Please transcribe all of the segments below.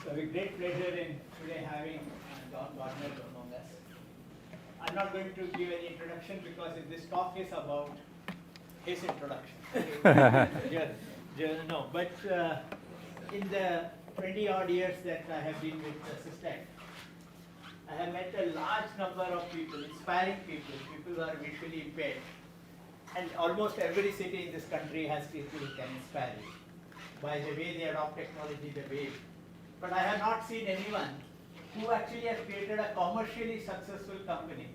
So with great pleasure in today having John Gardner among us. I'm not going to give any introduction because this talk is about his introduction. No, but in the 20 odd years that I have been with Systech, I have met a large number of people, inspiring people, people who are visually impaired. And almost every city in this country has people who can inspire you by the way they adopt technology, the way. But I have not seen anyone who actually has created a commercially successful company,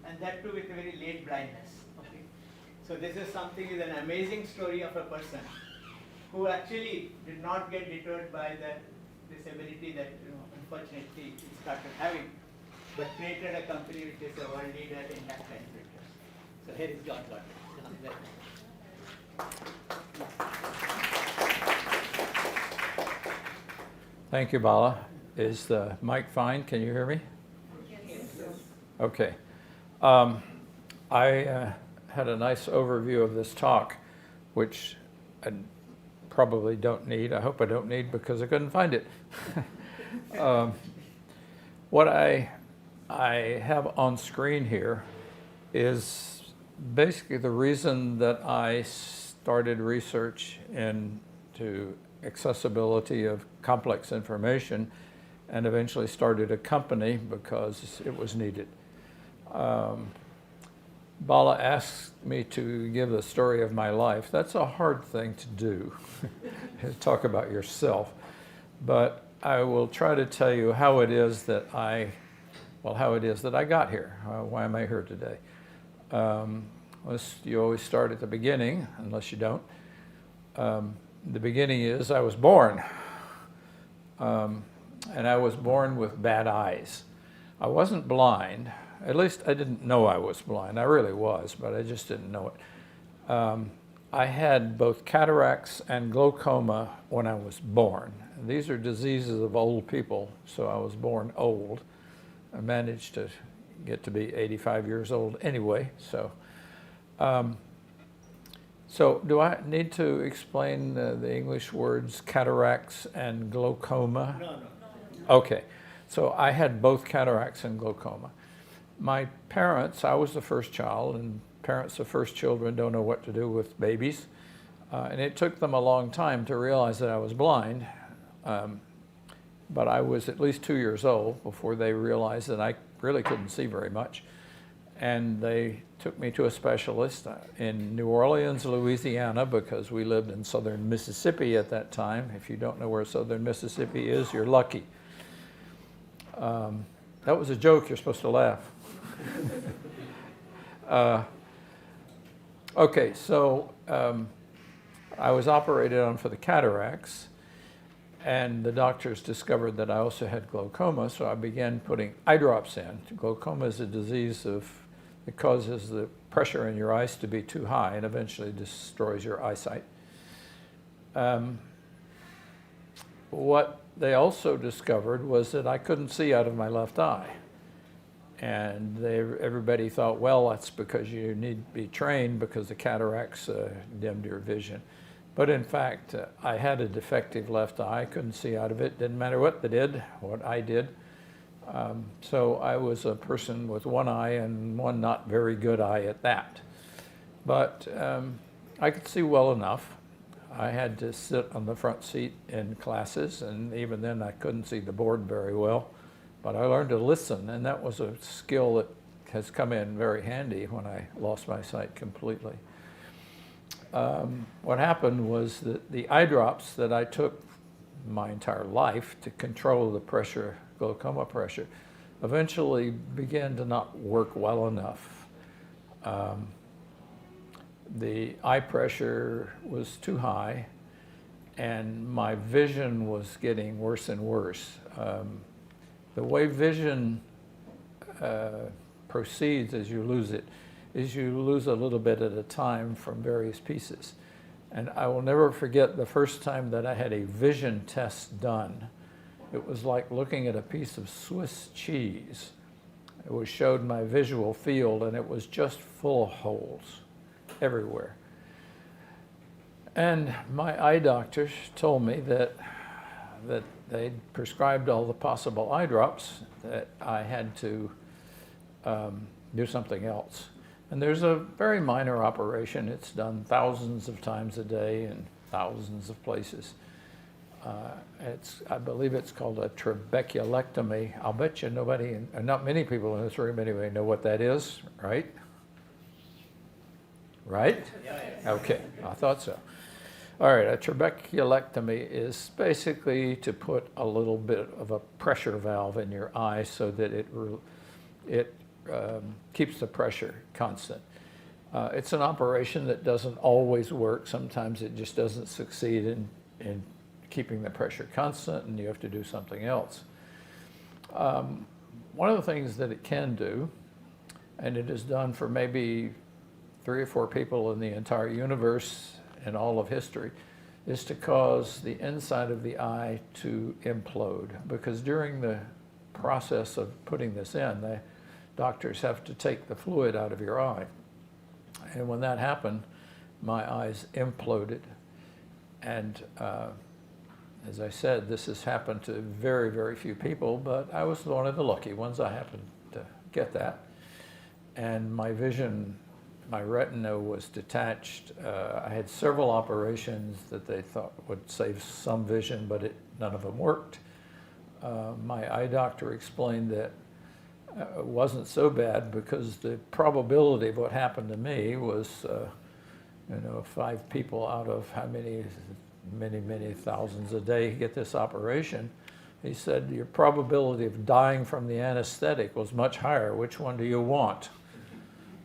and that too with a very late blindness. Okay? So this is something, is an amazing story of a person who actually did not get deterred by disability that unfortunately he started having, but created a company which is a world leader in tactile filters. So here is John Gardner. Thank you, Bala. Is the mic fine? Can you hear me? Yes. Okay. I had a nice overview of this talk, which I probably don't need. I hope I don't need because I couldn't find it. What I have on screen here is basically the reason that I started research into accessibility of complex information and eventually started a company because it was needed. Bala asked me to give the story of my life. That's a hard thing to do, talk about yourself. But I will try to tell you how it is that I got here. Why am I here today? You always start at the beginning, unless you don't. The beginning is I was born. And I was born with bad eyes. I wasn't blind. At least I didn't know I was blind. I really was, but I just didn't know it. I had both cataracts and glaucoma when I was born. These are diseases of old people, so I was born old. I managed to get to be 85 years old anyway, so. So do I need to explain the English words cataracts and glaucoma? No. Okay, so I had both cataracts and glaucoma. My parents, I was the first child, and parents of first children don't know what to do with babies. And it took them a long time to realize that I was blind. But I was at least 2 years old before they realized that I really couldn't see very much. And they took me to a specialist in New Orleans, Louisiana, because we lived in southern Mississippi at that time. If you don't know where southern Mississippi is, you're lucky. That was a joke, you're supposed to laugh. Okay, so I was operated on for the cataracts, and the doctors discovered that I also had glaucoma, so I began putting eye drops in. Glaucoma is a disease that causes the pressure in your eyes to be too high and eventually destroys your eyesight. What they also discovered was that I couldn't see out of my left eye. And everybody thought, well, that's because you need to be trained because the cataracts dimmed your vision. But in fact, I had a defective left eye. I couldn't see out of it. Didn't matter what they did, what I did. So I was a person with one eye and one not very good eye at that. But I could see well enough. I had to sit on the front seat in classes, and even then I couldn't see the board very well. But I learned to listen, and that was a skill that has come in very handy when I lost my sight completely. What happened was that the eye drops that I took my entire life to control the pressure, glaucoma pressure, eventually began to not work well enough. The eye pressure was too high, and my vision was getting worse and worse. The way vision proceeds as you lose it is you lose a little bit at a time from various pieces. And I will never forget the first time that I had a vision test done. It was like looking at a piece of Swiss cheese. It showed my visual field, and it was just full of holes everywhere. And my eye doctor told me that that they prescribed all the possible eye drops, that I had to do something else. And there's a very minor operation. It's done thousands of times a day in thousands of places. I believe it's called a trabeculectomy. I'll bet you nobody, not many people in this room anyway, know what that is, right? Right? Okay, I thought so. All right, a trabeculectomy is basically to put a little bit of a pressure valve in your eye so that it keeps the pressure constant. It's an operation that doesn't always work. Sometimes it just doesn't succeed in keeping the pressure constant, and you have to do something else. One of the things that it can do, and it is done for maybe 3 or 4 people in the entire universe in all of history, is to cause the inside of the eye to implode. Because during the process of putting this in, the doctors have to take the fluid out of your eye. And when that happened, my eyes imploded. And as I said, this has happened to very, very few people, but I was one of the lucky ones. I happened to get that. And my vision, my retina was detached. I had several operations that they thought would save some vision, but none of them worked. My eye doctor explained that it wasn't so bad because the probability of what happened to me was, 5 people out of how many, many thousands a day get this operation. He said, your probability of dying from the anesthetic was much higher. Which one do you want?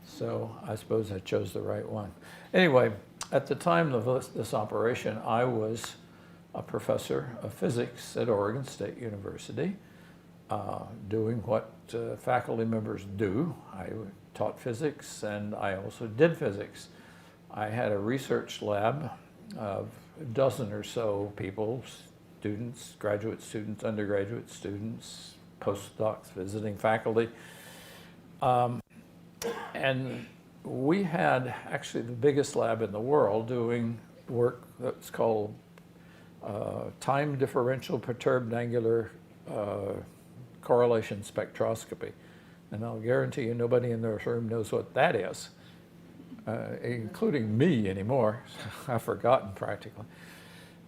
So I suppose I chose the right one. Anyway, at the time of this operation, I was a professor of physics at Oregon State University, doing what faculty members do. I taught physics, and I also did physics. I had a research lab of a dozen or so people, students, graduate students, undergraduate students, postdocs, visiting faculty. And we had actually the biggest lab in the world doing work that's called time differential perturbed angular correlation spectroscopy. And I'll guarantee you nobody in this room knows what that is, including me anymore. I've forgotten practically.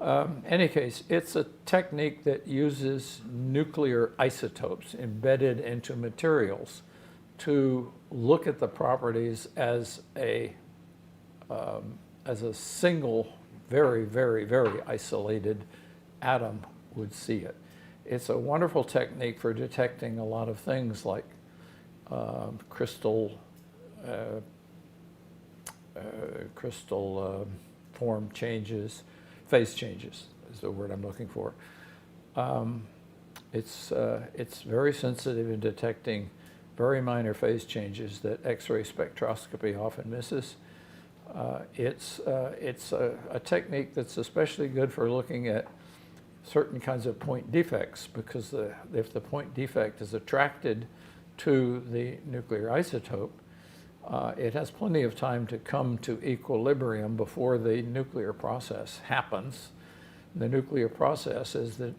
Any case, it's a technique that uses nuclear isotopes embedded into materials to look at the properties as a single, very, very, very isolated atom would see it. It's a wonderful technique for detecting a lot of things like crystal form changes, phase changes is the word I'm looking for. It's very sensitive in detecting very minor phase changes that X-ray spectroscopy often misses. It's a technique that's especially good for looking at certain kinds of point defects, because if the point defect is attracted to the nuclear isotope, it has plenty of time to come to equilibrium before the nuclear process happens. The nuclear process is that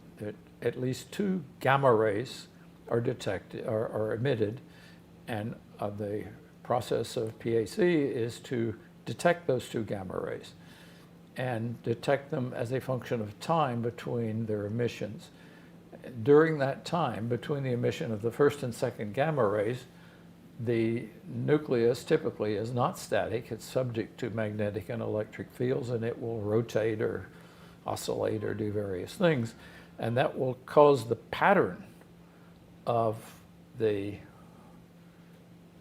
at least 2 gamma rays are detected, are emitted, and the process of PAC is to detect those 2 gamma rays and detect them as a function of time between their emissions. During that time, between the emission of the first and second gamma rays, the nucleus typically is not static. It's subject to magnetic and electric fields, and it will rotate or oscillate or do various things. And that will cause the pattern of the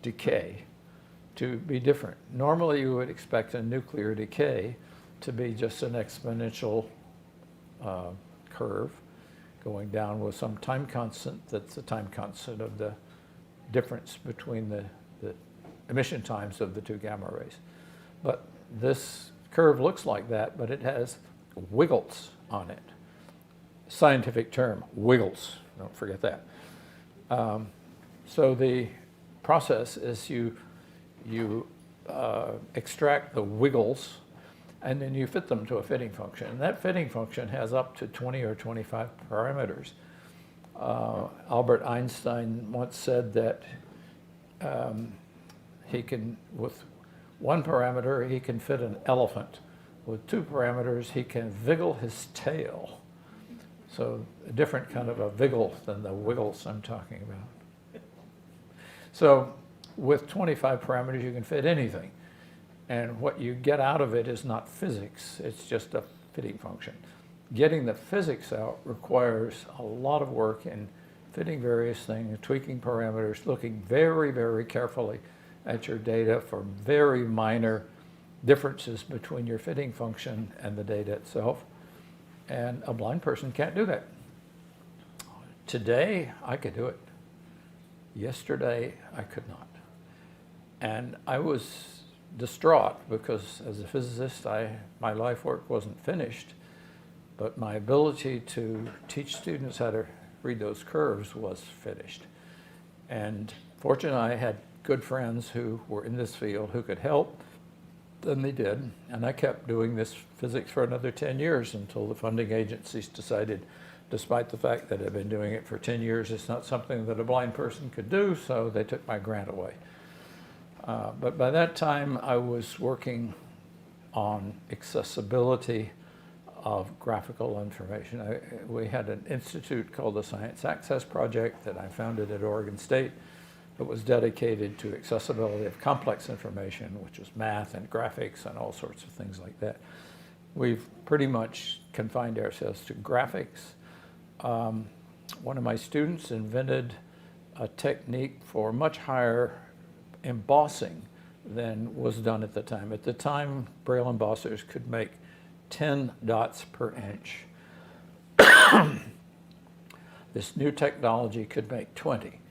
decay to be different. Normally, you would expect a nuclear decay to be just an exponential curve going down with some time constant that's the time constant of the difference between the emission times of the 2 gamma rays. But this curve looks like that, but it has wiggles on it. Scientific term, wiggles, don't forget that. So the process is you extract the wiggles and then you fit them to a fitting function. And that fitting function has up to 20 or 25 parameters. Albert Einstein once said that he can, with one parameter, he can fit an elephant. With two parameters, he can wiggle his tail. So a different kind of a wiggle than the wiggles I'm talking about. So with 25 parameters, you can fit anything. And what you get out of it is not physics, it's just a fitting function. Getting the physics out requires a lot of work in fitting various things, tweaking parameters, looking very, very carefully at your data for very minor differences between your fitting function and the data itself. And a blind person can't do that. Today, I could do it. Yesterday, I could not. And I was distraught because as a physicist, my life work wasn't finished, but my ability to teach students how to read those curves was finished. And fortunately, I had good friends who were in this field who could help, and they did. And I kept doing this physics for another 10 years until the funding agencies decided, despite the fact that I've been doing it for 10 years, it's not something that a blind person could do, so they took my grant away. But by that time, I was working on accessibility of graphical information. We had an institute called the Science Access Project that I founded at Oregon State that was dedicated to accessibility of complex information, which was math and graphics and all sorts of things like that. We've pretty much confined ourselves to graphics. One of my students invented a technique for much higher embossing than was done at the time. At the time, Braille embossers could make 10 dots per inch. This new technology could make 20.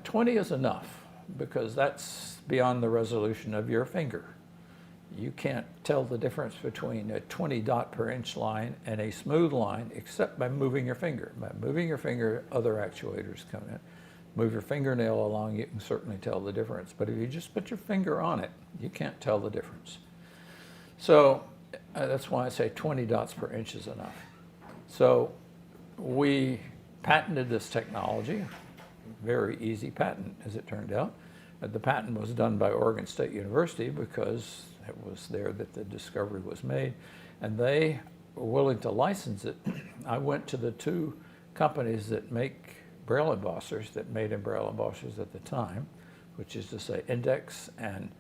20 is enough because that's beyond the resolution of your finger. You can't tell the difference between a 20 dot per inch line and a smooth line except by moving your finger. By moving your finger, other actuators come in. Move your fingernail along, you can certainly tell the difference. But if you just put your finger on it, you can't tell the difference. So that's why I say 20 dots per inch is enough. So we patented this technology, very easy patent as it turned out. The patent was done by Oregon State University because it was there that the discovery was made, and they were willing to license it. I went to the two companies that make Braille embossers, that made Braille embossers at the time, which is to say Index and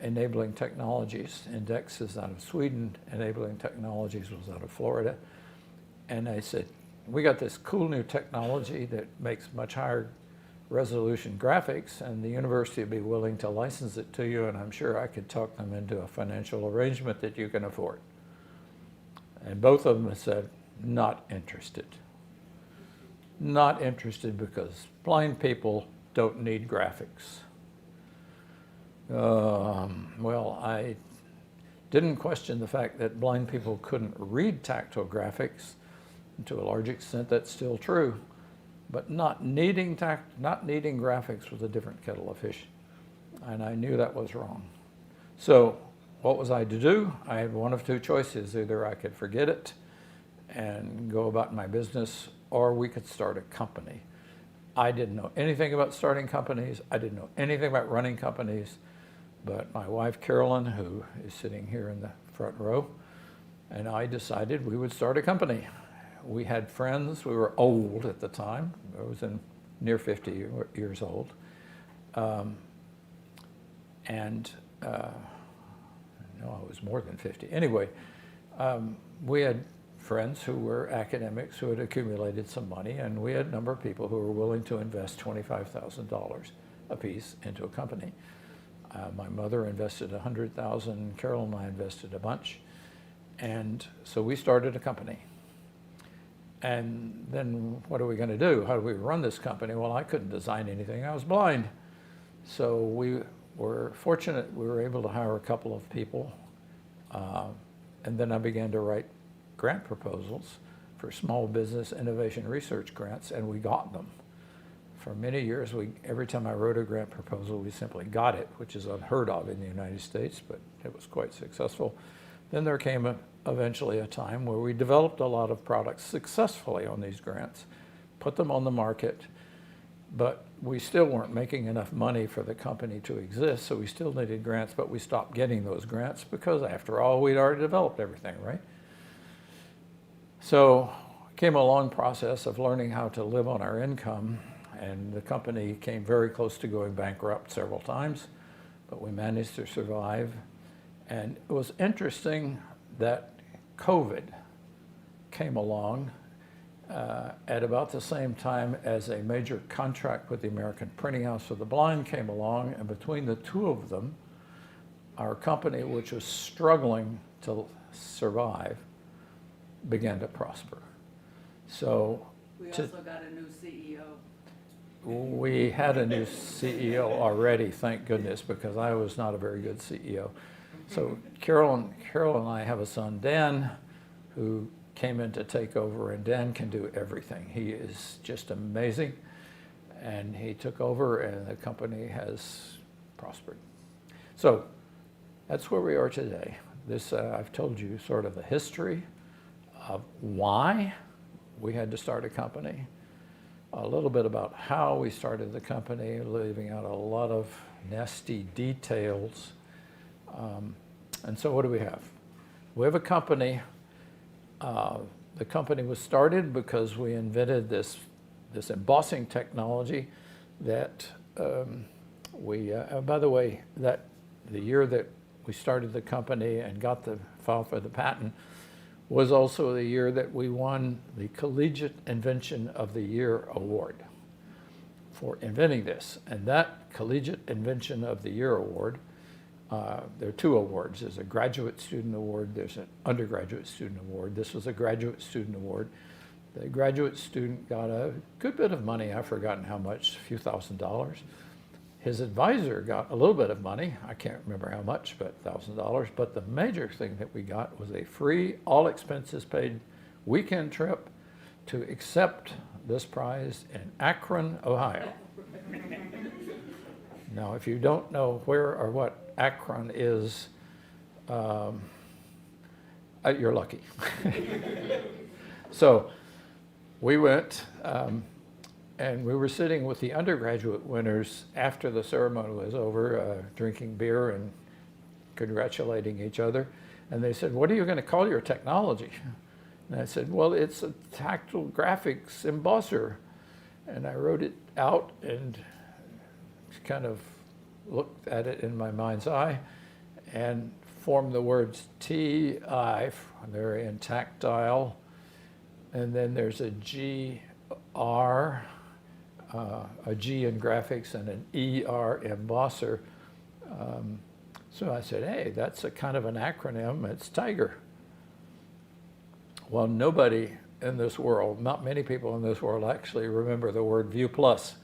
Enabling Technologies. Index is out of Sweden, Enabling Technologies was out of Florida. And I said, we got this cool new technology that makes much higher resolution graphics, and the university would be willing to license it to you, and I'm sure I could talk them into a financial arrangement that you can afford. And both of them said, not interested. Not interested because blind people don't need graphics. Well, I didn't question the fact that blind people couldn't read tactile graphics. And to a large extent, that's still true. But not needing graphics was a different kettle of fish. And I knew that was wrong. So what was I to do? I had one of two choices. Either I could forget it and go about my business, or we could start a company. I didn't know anything about starting companies. I didn't know anything about running companies. But my wife, Carolyn, who is sitting here in the front row, and I decided we would start a company. We had friends. We were old at the time. I was near 50 years old. No, I was more than 50. Anyway, we had friends who were academics who had accumulated some money, and we had a number of people who were willing to invest $25,000 apiece into a company. My mother invested $100,000, Carol and I invested a bunch, and so we started a company. And then what are we going to do? How do we run this company? Well, I couldn't design anything. I was blind. So we were fortunate we were able to hire a couple of people, and then I began to write grant proposals for small business innovation research grants, and we got them. For many years, every time I wrote a grant proposal, we simply got it, which is unheard of in the United States, but it was quite successful. Then there came eventually a time where we developed a lot of products successfully on these grants, put them on the market, but we still weren't making enough money for the company to exist, so we still needed grants, but we stopped getting those grants because, after all, we'd already developed everything, right? So came a long process of learning how to live on our income, and the company came very close to going bankrupt several times, but we managed to survive. And it was interesting that COVID came along at about the same time as a major contract with the American Printing House for the Blind came along, and between the two of them, our company, which was struggling to survive, began to prosper. So We also got a new CEO. we had a new CEO already, thank goodness, because I was not a very good CEO. So Carol and I have a son, Dan, who came in to take over, and Dan can do everything. He is just amazing, and he took over, and the company has prospered. So that's where we are today. This, I've told you sort of the history of why we had to start a company, a little bit about how we started the company, leaving out a lot of nasty details. And so what do we have? We have a company. The company was started because we invented this embossing technology that by the way, that the year that we started the company and got the file for the patent was also the year that we won the Collegiate Invention of the Year Award for inventing this. And that Collegiate Invention of the Year Award, there are two awards. There's a graduate student award, there's an undergraduate student award. This was a graduate student award. The graduate student got a good bit of money, I've forgotten how much, a few $1,000s. His advisor got a little bit of money, I can't remember how much, but $1,000. But the major thing that we got was a free, all expenses paid weekend trip to accept this prize in Akron, Ohio. Now, if you don't know where or what Akron is, you're lucky. So we went, and we were sitting with the undergraduate winners after the ceremony was over, drinking beer and congratulating each other. And they said, "What are you going to call your technology?" And I said, "Well, it's a tactile graphics embosser." And I wrote it out and kind of looked at it in my mind's eye and formed the words TI, they're in tactile, and then there's a GR, a G in graphics, and an ER embosser. So I said, hey, that's a kind of an acronym, it's Tiger. Well, nobody in this world, not many people in this world actually remember the word ViewPlus,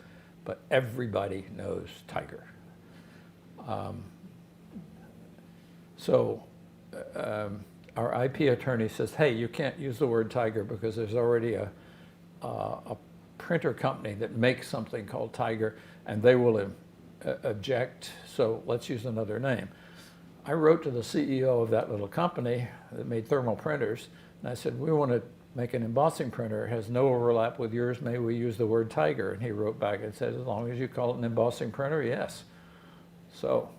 but everybody knows Tiger. Our IP attorney says, hey, you can't use the word Tiger because there's already a printer company that makes something called Tiger, and they will object, so let's use another name. I wrote to the CEO of that little company that made thermal printers, and I said, we want to make an embossing printer. It has no overlap with yours. May we use the word Tiger? And he wrote back and said, as long as you call it an embossing printer, yes. So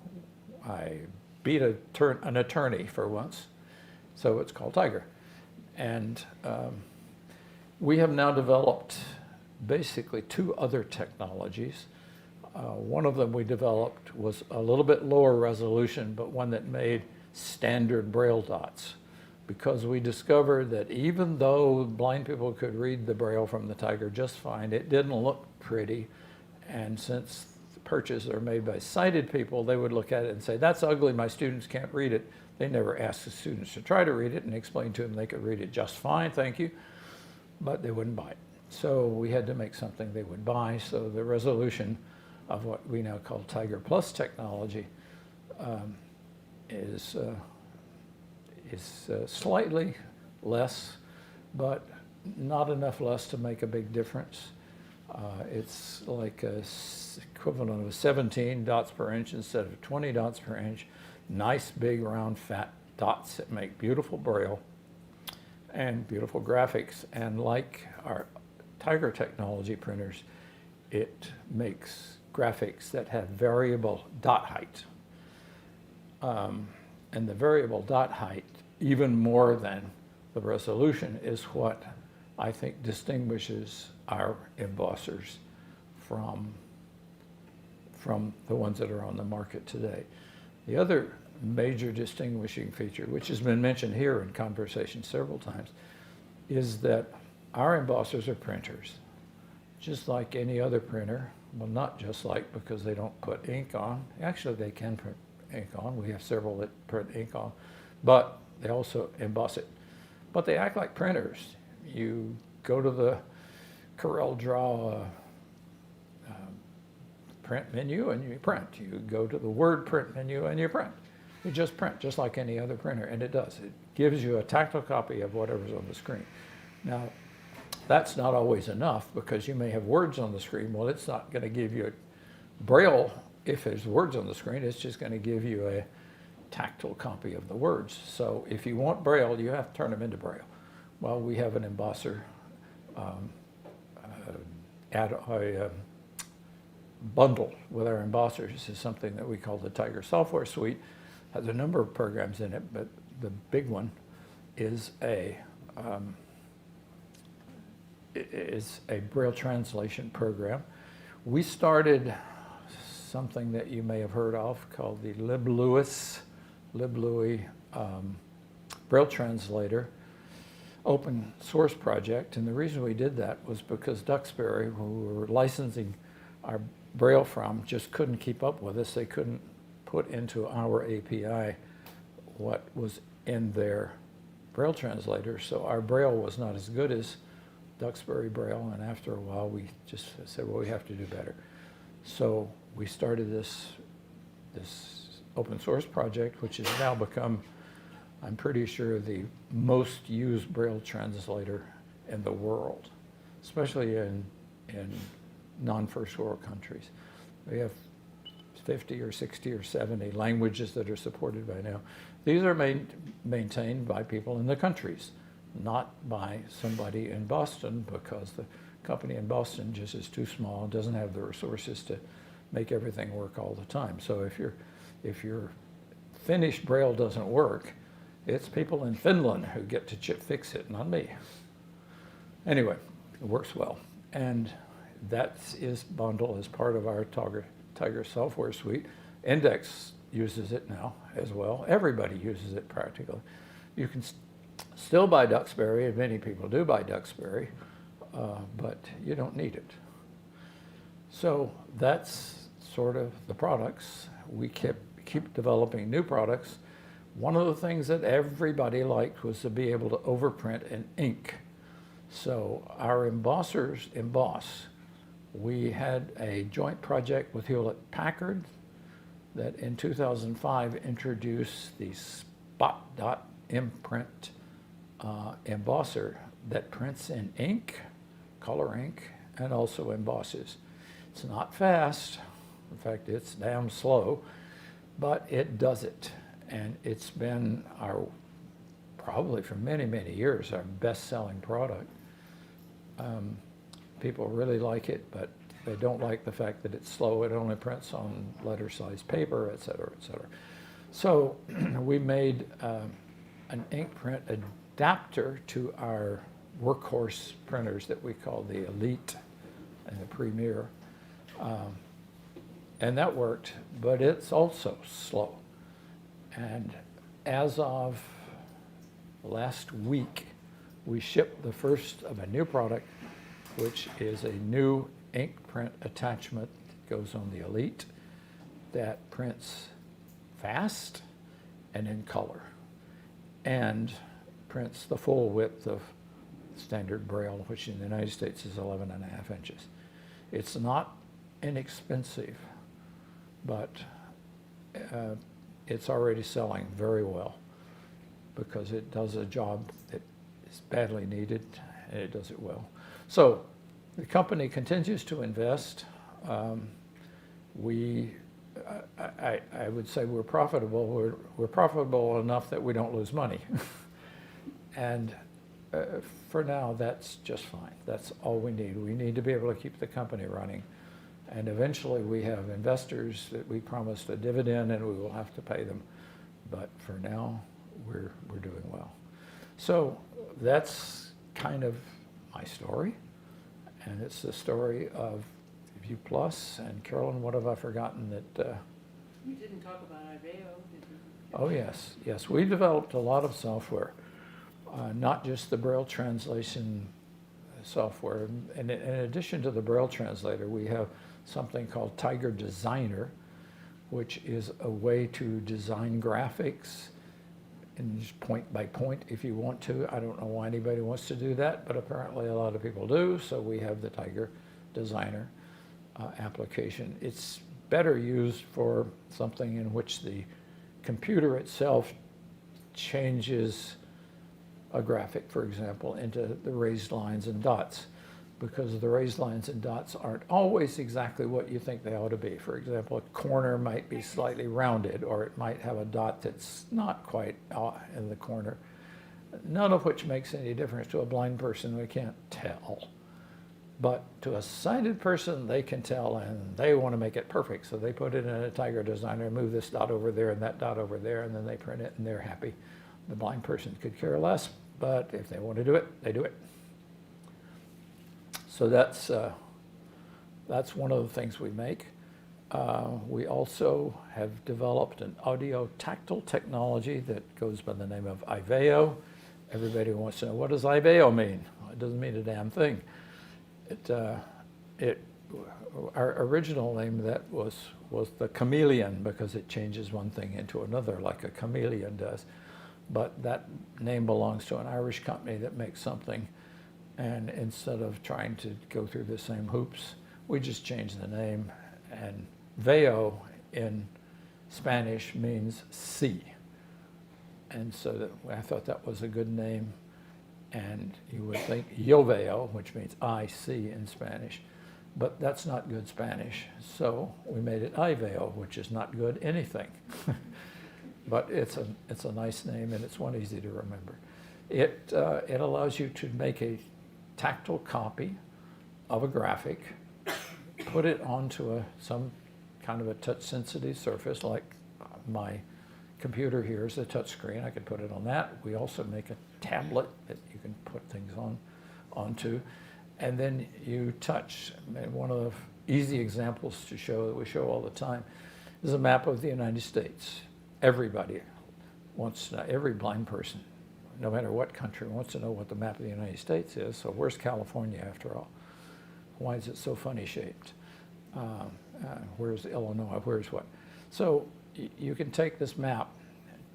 I beat an attorney for once, so it's called Tiger. And we have now developed basically two other technologies. One of them we developed was a little bit lower resolution, but one that made standard Braille dots, because we discovered that even though blind people could read the Braille from the Tiger just fine, it didn't look pretty. And since the purchases are made by sighted people, they would look at it and say, that's ugly, my students can't read it. They never asked the students to try to read it and explain to them they could read it just fine, thank you, but they wouldn't buy it. So we had to make something they would buy. So the resolution of what we now call Tiger Plus technology is slightly less, but not enough less to make a big difference. It's like equivalent of 17 dots per inch instead of 20 dots per inch. Nice, big, round, fat dots that make beautiful Braille and beautiful graphics. And like our Tiger technology printers, it makes graphics that have variable dot height. And the variable dot height, even more than the resolution, is what I think distinguishes our embossers from the ones that are on the market today. The other major distinguishing feature, which has been mentioned here in conversation several times, is that our embossers are printers, just like any other printer. Well, not just like, because they don't put ink on. Actually, they can print ink on. We have several that print ink on, but they also emboss it. But they act like printers. You go to the CorelDRAW print menu and you print. You go to the Word print menu and you print. You just print just like any other printer, and it does. It gives you a tactile copy of whatever's on the screen. Now, that's not always enough, because you may have words on the screen. Well, it's not going to give you a Braille if there's words on the screen. It's just going to give you a tactile copy of the words. So if you want Braille, you have to turn them into Braille. Well, we have an embosser, add a bundle with our embossers. This is something that we call the Tiger software suite. Has a number of programs in it, but the big one is a Braille translation program. We started something that you may have heard of called the LibLouis Braille translator open source project. And the reason we did that was because Duxbury, who we were licensing our Braille from, just couldn't keep up with us. They couldn't put into our API what was in their Braille translator. So our Braille was not as good as Duxbury Braille, and after a while we just said, well, we have to do better. So we started this open source project, which has now become, I'm pretty sure, the most used Braille translator in the world, especially in non-first world countries. We have 50 or 60 or 70 languages that are supported by now. These are maintained by people in the countries, not by somebody in Boston, because the company in Boston just is too small and doesn't have the resources to make everything work all the time. So if your Finnish Braille doesn't work, it's people in Finland who get to fix it, not me. Anyway, it works well. And that is bundled as part of our Tiger software suite. Index uses it now as well. Everybody uses it practically. You can still buy Duxbury, and many people do buy Duxbury, but you don't need it. So that's sort of the products. We keep developing new products. One of the things that everybody liked was to be able to overprint in ink. So our embossers emboss. We had a joint project with Hewlett-Packard that in 2005 introduced the Spot Dot Imprint embosser that prints in ink, color ink, and also embosses. It's not fast. In fact, it's damn slow, but it does it. And it's been probably for many, many years, our best-selling product. People really like it, but they don't like the fact that it's slow. It only prints on letter-sized paper, et cetera, et cetera. So we made an ink print adapter to our workhorse printers that we call the Elite and the Premier. And that worked, but it's also slow. And as of last week, we shipped the first of a new product, which is a new ink print attachment that goes on the Elite that prints fast and in color, and prints the full width of standard Braille, which in the United States is 11.5 inches. It's not inexpensive, but it's already selling very well because it does a job that is badly needed, and it does it well. So the company continues to invest. We I would say we're profitable. We're profitable enough that we don't lose money. And for now, that's just fine. That's all we need. We need to be able to keep the company running. And eventually we have investors that we promised a dividend and we will have to pay them. But for now, we're doing well. So that's kind of my story. And it's the story of ViewPlus. And Carolyn, what have I forgotten that? You didn't talk about IVEO, did you? Oh yes. We developed a lot of software, not just the Braille translation software. And in addition to the Braille translator, we have something called Tiger Designer, which is a way to design graphics and just point by point if you want to. I don't know why anybody wants to do that, but apparently a lot of people do. So we have the Tiger Designer application. It's better used for something in which the computer itself changes a graphic, for example, into the raised lines and dots, because the raised lines and dots aren't always exactly what you think they ought to be. For example, a corner might be slightly rounded, or it might have a dot that's not quite in the corner, none of which makes any difference to a blind person. They can't tell. But to a sighted person, they can tell, and they want to make it perfect. So they put it in a Tiger Designer, move this dot over there and that dot over there, and then they print it, and they're happy. The blind person could care less, but if they want to do it, they do it. So that's one of the things we make. We also have developed an audio tactile technology that goes by the name of IVEO. Everybody wants to know, what does IVEO mean? Well, it doesn't mean a damn thing. Our original name that was the chameleon, because it changes one thing into another like a chameleon does. But that name belongs to an Irish company that makes something. And instead of trying to go through the same hoops, we just changed the name. And veo in Spanish means see. And so I thought that was a good name. And you would think yo veo, which means I see in Spanish. But that's not good Spanish. So we made it IVEO, which is not good anything. But it's a nice name, and it's one easy to remember. It allows you to make a tactile copy of a graphic, put it onto some kind of a touch-sensitive surface, like my computer here is a touch screen. I could put it on that. We also make a tablet that you can put things onto, and then you touch. And one of the easy examples to show that we show all the time is a map of the United States. Everybody wants to know, every blind person, no matter what country, wants to know what the map of the United States is. So where's California after all? Why is it so funny shaped? Where's Illinois? Where's what? So you can take this map,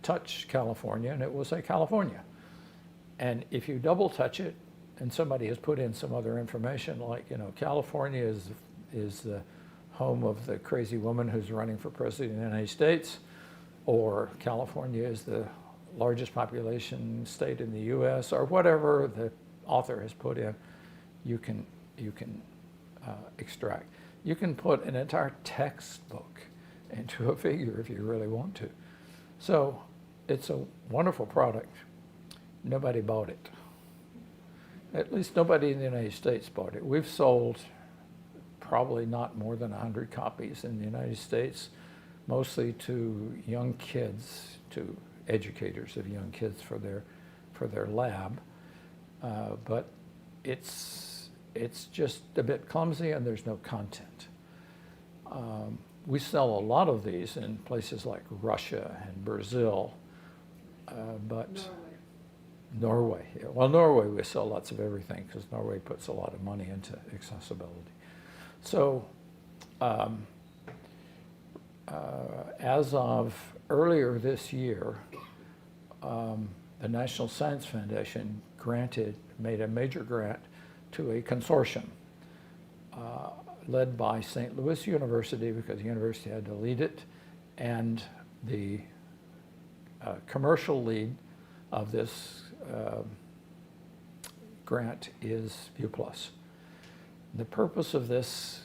touch California, and it will say California. And if you double touch it, and somebody has put in some other information, like, California is the home of the crazy woman who's running for president of the United States, or California is the largest population state in the U.S., or whatever the author has put in, you can extract. You can put an entire textbook into a figure if you really want to. So it's a wonderful product. Nobody bought it. At least nobody in the United States bought it. We've sold probably not more than 100 copies in the United States, mostly to young kids, to educators of young kids for their lab. But it's just a bit clumsy, and there's no content. We sell a lot of these in places like Russia and Brazil, but Norway. Yeah. Well, Norway, we sell lots of everything because Norway puts a lot of money into accessibility. So as of earlier this year, the National Science Foundation made a major grant to a consortium led by St. Louis University, because the university had to lead it, and the commercial lead of this grant is ViewPlus. The purpose of this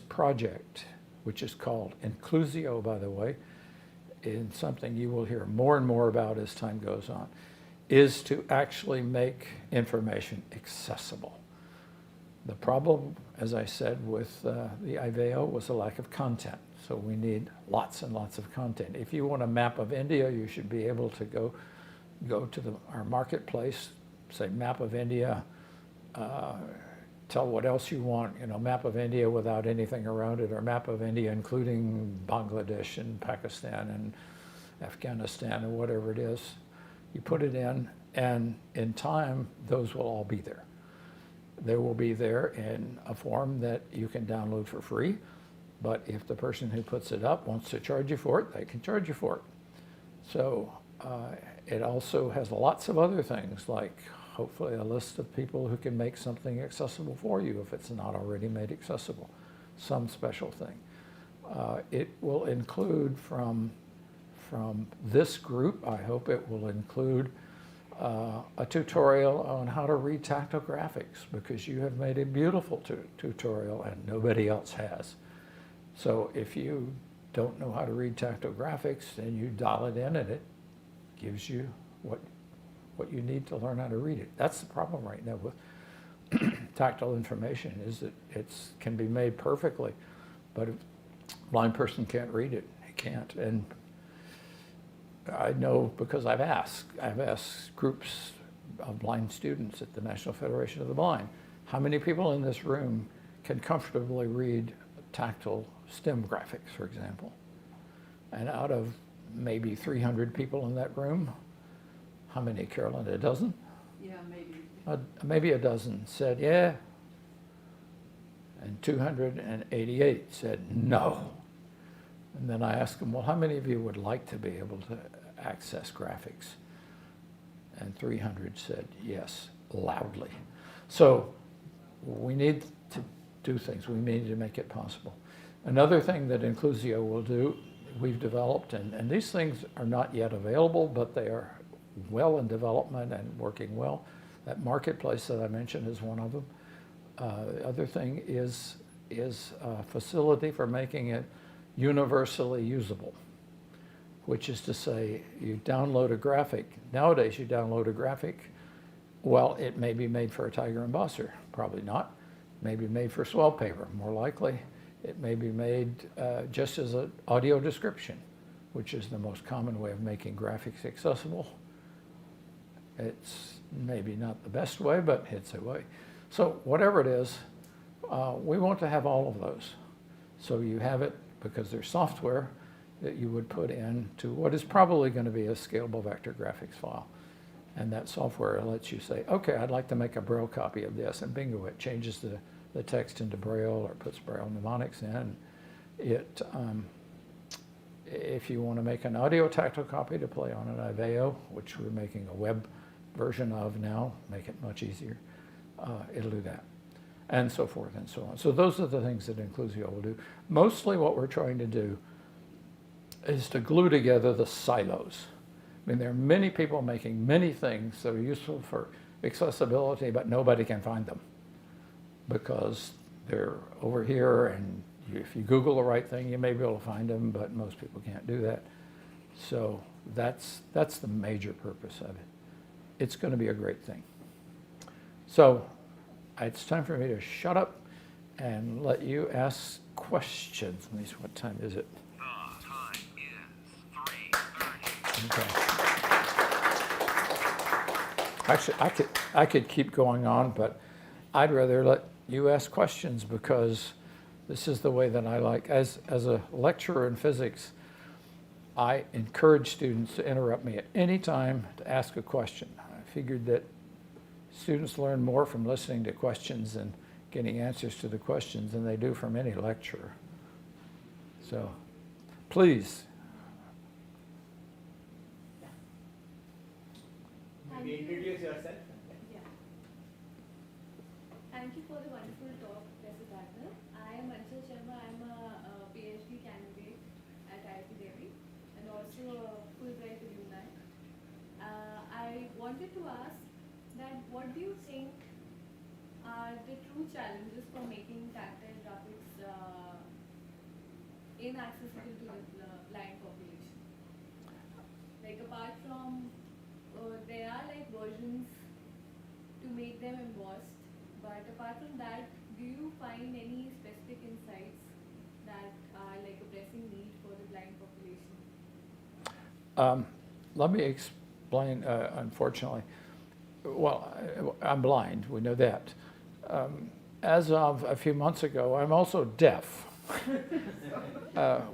project which is called inclusio, by the way, and something you will hear more and more about as time goes on, is to actually make information accessible. The problem, as I said, with the IVEO was a lack of content. So we need lots and lots of content. If you want a map of India, you should be able to go to our marketplace, say map of India, tell what else you want, map of India without anything around it, or map of India including Bangladesh and Pakistan and Afghanistan or whatever it is. You put it in, and in time, those will all be there. They will be there in a form that you can download for free, but if the person who puts it up wants to charge you for it, they can charge you for it. So it also has lots of other things, like hopefully a list of people who can make something accessible for you if it's not already made accessible, some special thing. It will include from this group, I hope it will include a tutorial on how to read tactile graphics, because you have made a beautiful tutorial and nobody else has. So if you don't know how to read tactile graphics, then you dial it in and it gives you what you need to learn how to read it. That's the problem right now with tactile information, is that it can be made perfectly, but if a blind person can't read it, he can't. And I know because I've asked groups of blind students at the National Federation of the Blind, how many people in this room can comfortably read tactile STEM graphics, for example? And out of maybe 300 people in that room, how many, Carolyn, a dozen? Yeah, maybe. Maybe a dozen said yeah, and 288 said no. And then I asked them, well, how many of you would like to be able to access graphics? And 300 said yes, loudly. So we need to do things. We need to make it possible. Another thing that Inclusio will do, we've developed, and these things are not yet available, but they are well in development and working well. That marketplace that I mentioned is one of them. The other thing is a facility for making it universally usable, which is to say, you download a graphic. Nowadays, you download a graphic. Well, it may be made for a tiger embosser, probably not. Maybe made for swell paper, more likely. It may be made just as an audio description, which is the most common way of making graphics accessible. It's maybe not the best way, but it's a way. So whatever it is, we want to have all of those. So you have it because there's software that you would put into what is probably going to be a scalable vector graphics file. And that software lets you say, okay, I'd like to make a Braille copy of this, and bingo, it changes the text into Braille or puts Braille mnemonics in. It, if you want to make an audio tactile copy to play on an IVEO, which we're making a web version of now, make it much easier, it'll do that, and so forth and so on. So those are the things that Inclusio will do. Mostly what we're trying to do is to glue together the silos. I mean, there are many people making many things that are useful for accessibility, but nobody can find them because they're over here, and if you Google the right thing, you may be able to find them, but most people can't do that. So that's the major purpose of it. It's going to be a great thing. So it's time for me to shut up and let you ask questions. Let me see, what time is it? The time is 3:30. Okay. Actually, I could keep going on, but I'd rather let you ask questions because this is the way that I like. As a lecturer in physics, I encourage students to interrupt me at any time to ask a question. I figured that students learn more from listening to questions and getting answers to the questions than they do from any lecture. So, please. Maybe introduce yourself. Yeah. Thank you for the wonderful talk, Professor Gardner. I am Anshul Sharma. I'm a PhD candidate at IIT Delhi and also a Fulbright to UNI. I wanted to ask that what do you think are the true challenges for making tactile graphics inaccessible to the blind population? Like apart from, there are like versions to make them embossed, but apart from that, do you find any specific insights that are like a pressing need for the blind population? Let me explain, unfortunately. Well, I'm blind, we know that. As of a few months ago, I'm also deaf,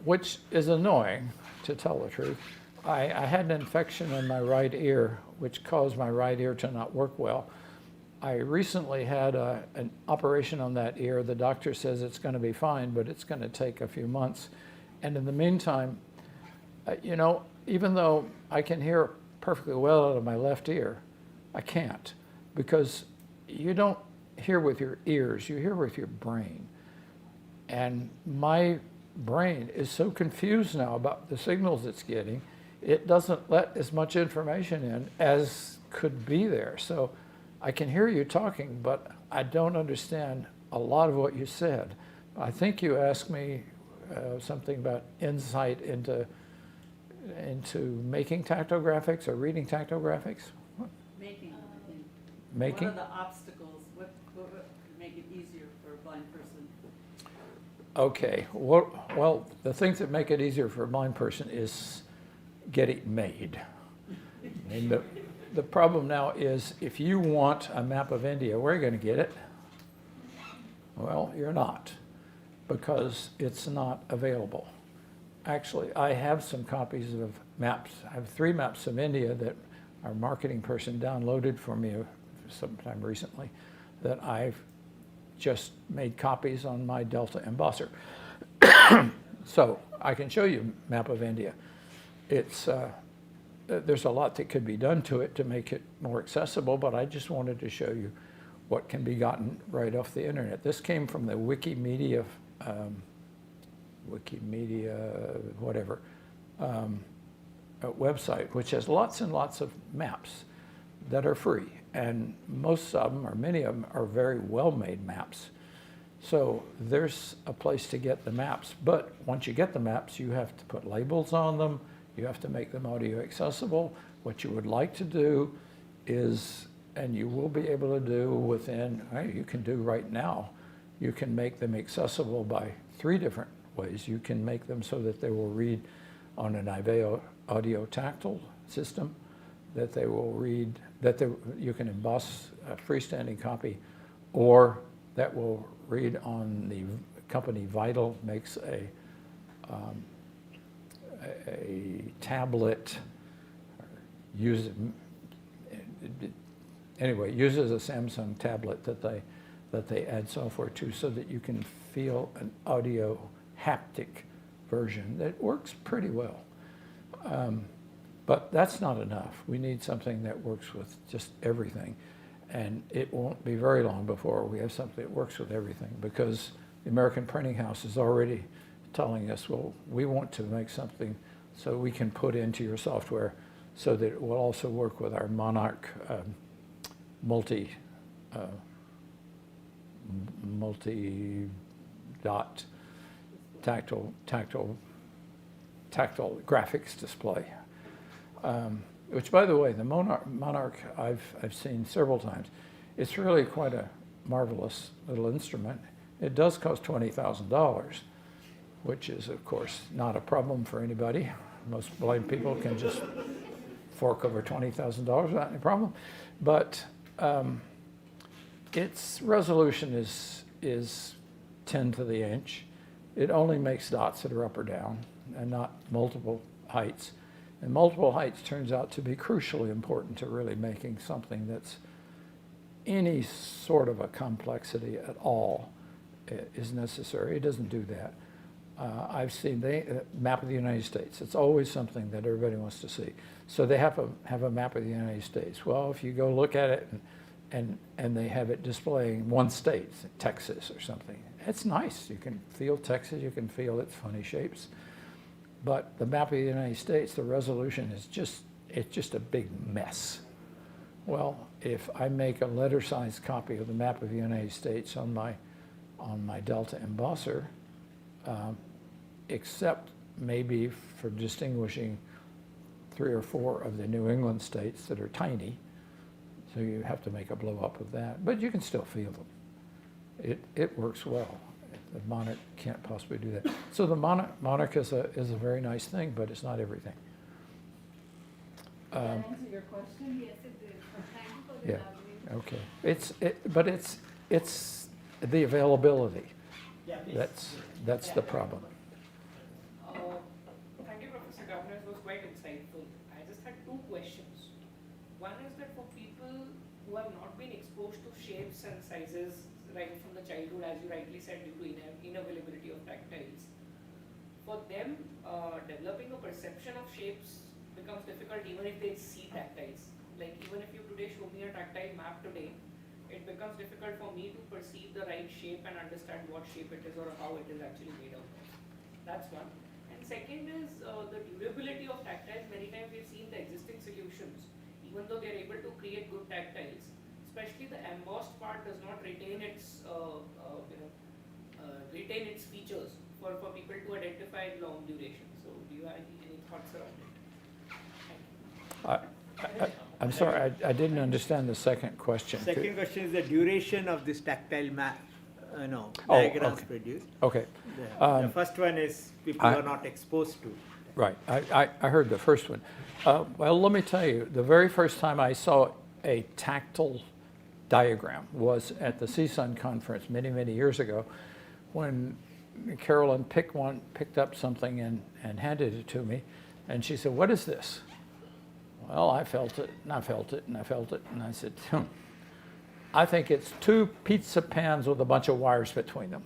which is annoying, to tell the truth. I had an infection in my right ear, which caused my right ear to not work well. I recently had an operation on that ear. The doctor says it's going to be fine, but it's going to take a few months. And in the meantime, you know, even though I can hear perfectly well out of my left ear, I can't, because you don't hear with your ears, you hear with your brain. And my brain is so confused now about the signals it's getting, it doesn't let as much information in as could be there. So I can hear you talking, but I don't understand a lot of what you said. I think you asked me something about insight into making tactographics or reading tactographics. Making, I think. Making? What are the obstacles? What would make it easier for a blind person? Okay, well, the things that make it easier for a blind person is get it made. And the problem now is if you want a map of India, where are you going to get it? Well, you're not, because it's not available. Actually, I have some copies of maps. I have 3 maps of India that our marketing person downloaded for me sometime recently that I've just made copies on my Delta embosser. So I can show you a map of India. It's, there's a lot that could be done to it to make it more accessible, but I just wanted to show you what can be gotten right off the internet. This came from the Wikimedia whatever, website, which has lots and lots of maps that are free. And most of them, or many of them, are very well-made maps. So there's a place to get the maps. But once you get the maps, you have to put labels on them. You have to make them audio accessible. What you would like to do is, and you will be able to do within, you can do right now, you can make them accessible by 3 different ways. You can make them so that they will read on an IVEO audio tactile system, that they will read, that you can emboss a freestanding copy, or that will read on the company Vital makes a tablet, uses a Samsung tablet that they add software to so that you can feel an audio haptic version that works pretty well. But that's not enough. We need something that works with just everything. And it won't be very long before we have something that works with everything, because the American Printing House is already telling us, well, we want to make something so we can put into your software so that it will also work with our Monarch multi-dot tactile graphics display. Which, by the way, the Monarch I've seen several times. It's really quite a marvelous little instrument. It does cost $20,000, which is, of course, not a problem for anybody. Most blind people can just fork over $20,000 without any problem. But its resolution is 10 to the inch. It only makes dots that are up or down and not multiple heights. And multiple heights turns out to be crucially important to really making something that's any sort of a complexity at all is necessary. It doesn't do that. I've seen the map of the United States. It's always something that everybody wants to see. So they have a map of the United States. Well, if you go look at it and they have it displaying one state, Texas or something, it's nice. You can feel Texas. You can feel its funny shapes. But the map of the United States, the resolution is it's just a big mess. Well, if I make a letter-sized copy of the map of the United States on my Delta embosser, except maybe for distinguishing 3 or 4 of the New England states that are tiny. So you have to make a blow up of that, but you can still feel them. It works well. The Monarch can't possibly do that. So the Monarch is a very nice thing, but it's not everything. Did that answer your question? Yes, it did. Thank you for the Yeah. elaboration. Okay. But it's the availability. Yeah, please. That's the problem. Thank you, Professor Gardner. It was quite insightful. I just had 2 questions. One is that for people who have not been exposed to shapes and sizes right from the childhood, as you rightly said, due to inavailability of tactiles, for them, developing a perception of shapes becomes difficult even if they see tactiles. Like even if you today show me a tactile map today, it becomes difficult for me to perceive the right shape and understand what shape it is or how it is actually made out of. That's one. And second is the durability of tactiles. Many times we've seen the existing solutions, even though they're able to create good tactiles, especially the embossed part does not retain its retain its features for people to identify long duration. So do you have any thoughts around it? I'm sorry, I didn't understand the second question. Second question is the duration of this tactile Oh, diagrams okay. produced. Okay, The first one is people are not exposed to. right. I heard the first one. Well, let me tell you, the very first time I saw a tactile diagram was at the CSUN conference many, many years ago when Carolyn picked up something and handed it to me, and she said, "What is this?" Well, I felt it, and I felt it, and I felt it, and I said, I think it's 2 pizza pans with a bunch of wires between them.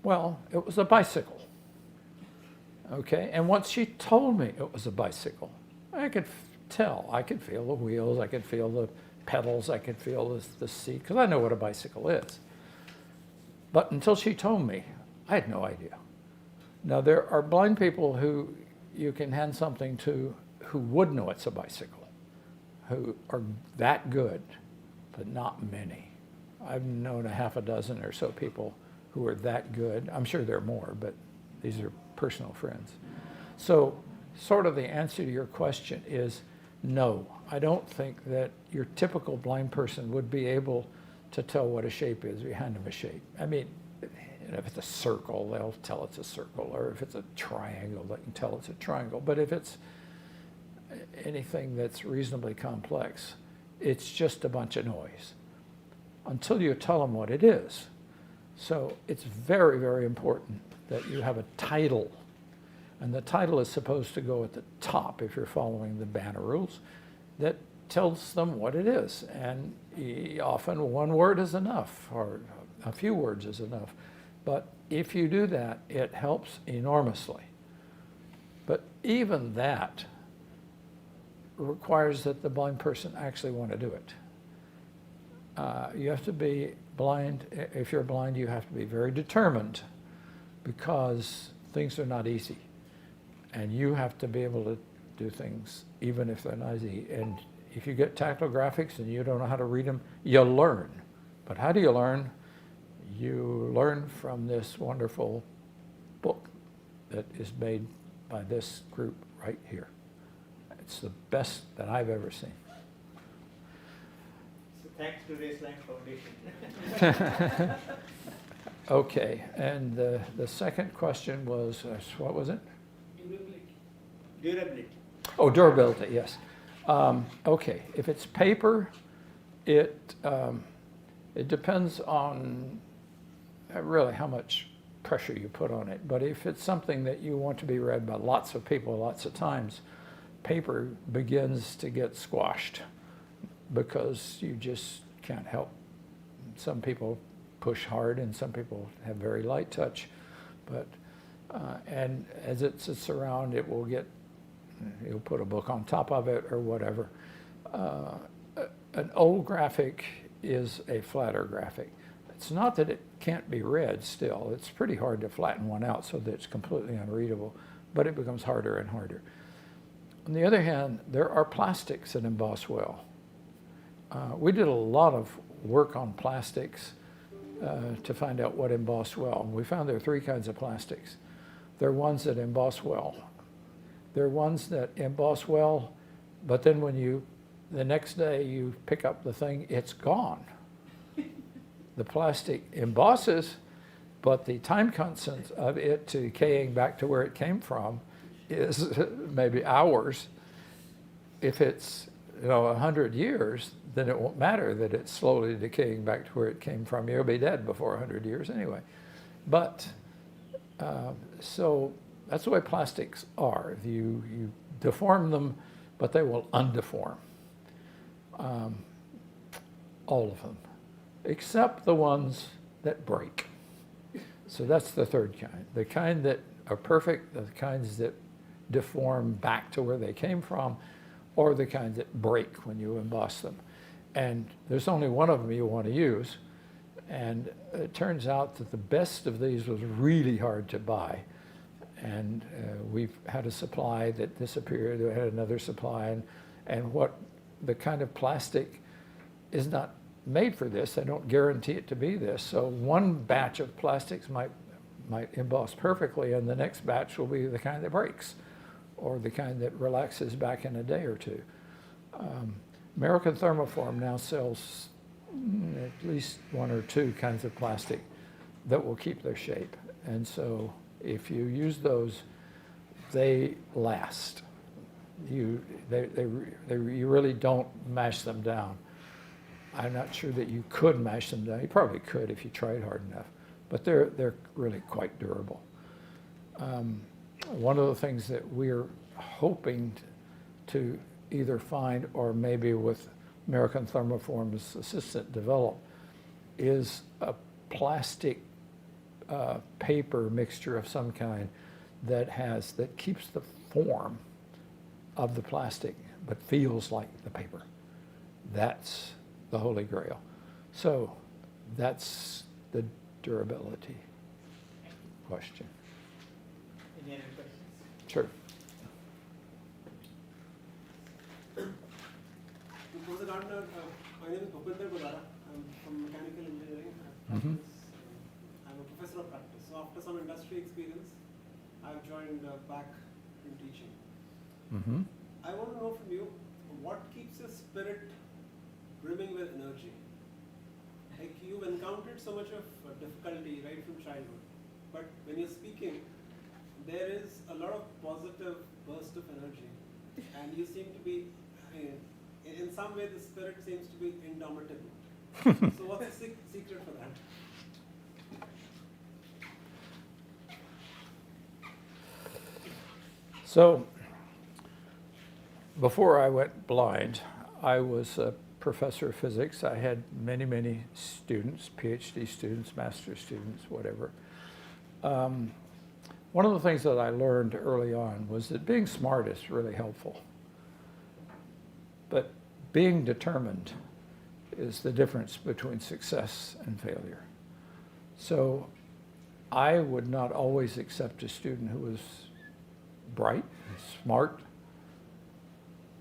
Well, it was a bicycle. Okay, and once she told me it was a bicycle, I could tell. I could feel the wheels, I could feel the pedals, I could feel the seat, because I know what a bicycle is. But until she told me, I had no idea. Now, there are blind people who you can hand something to who would know it's a bicycle, who are that good, but not many. I've known a half a dozen or so people who are that good. I'm sure there are more, but these are personal friends. So sort of the answer to your question is no. I don't think that your typical blind person would be able to tell what a shape is. You hand them a shape. I mean, if it's a circle, they'll tell it's a circle, or if it's a triangle, they can tell it's a triangle. But if it's anything that's reasonably complex, it's just a bunch of noise until you tell them what it is. So it's very, very important that you have a title, and the title is supposed to go at the top if you're following the banner rules, that tells them what it is. And often one word is enough, or a few words is enough. But if you do that, it helps enormously. But even that requires that the blind person actually want to do it. You have to be blind. If you're blind, you have to be very determined, because things are not easy. And you have to be able to do things even if they're not easy. And if you get tactile graphics and you don't know how to read them, you'll learn. But how do you learn? You learn from this wonderful book that is made by this group right here. It's the best that I've ever seen. So thanks to Raceline Foundation. Okay, and the second question was, what was it? Durability. Oh, durability, yes. Okay, if it's paper, it depends on really how much pressure you put on it. But if it's something that you want to be read by lots of people lots of times, paper begins to get squashed because you just can't help. Some people push hard and some people have very light touch. But and as it sits around, it will get, you'll put a book on top of it or whatever. An old graphic is a flatter graphic. It's not that it can't be read still. It's pretty hard to flatten one out so that it's completely unreadable, but it becomes harder and harder. On the other hand, there are plastics that emboss well. We did a lot of work on plastics to find out what embossed well. We found there are three kinds of plastics. There are ones that emboss well. There are ones that emboss well, but then when the next day you pick up the thing, it's gone. The plastic embosses, but the time constant of it to decaying back to where it came from is maybe hours. If it's 100 years, then it won't matter that it's slowly decaying back to where it came from. You'll be dead before 100 years anyway. But so that's the way plastics are. You deform them, but they will undeform. All of them, except the ones that break. So that's the third kind. The kind that are perfect, the kinds that deform back to where they came from, or the kinds that break when you emboss them. And there's only one of them you want to use. And it turns out that the best of these was really hard to buy. And we've had a supply that disappeared. We had another supply. And what the kind of plastic is not made for this. They don't guarantee it to be this. So one batch of plastics might emboss perfectly, and the next batch will be the kind that breaks, or the kind that relaxes back in a day or two. American Thermoform now sells at least one or two kinds of plastic that will keep their shape. And so if you use those, they last. You really don't mash them down. I'm not sure that you could mash them down. You probably could if you tried hard enough, but they're really quite durable. One of the things that we're hoping to either find, or maybe with American Thermoform's assistant develop, is a plastic paper mixture of some kind that keeps the form of the plastic but feels like the paper. That's the Holy Grail. So that's the durability question. Any other questions? Sure. Professor Gardner, my name is Bhupinder Gulara. I'm from mechanical engineering. Mhm. I'm a professor of practice. So after some industry experience, I've joined back in teaching. Mm-hmm. I want to know from you, what keeps your spirit brimming with energy? Like, you've encountered so much of difficulty right from childhood, but when you're speaking, there is a lot of positive burst of energy, and you seem to be, in some way the spirit seems to be indomitable. So what's the secret for that? So before I went blind, I was a professor of physics. I had many, many students, PhD students, master's students, whatever. One of the things that I learned early on was that being smart is really helpful. But being determined is the difference between success and failure. So I would not always accept a student who was bright, smart,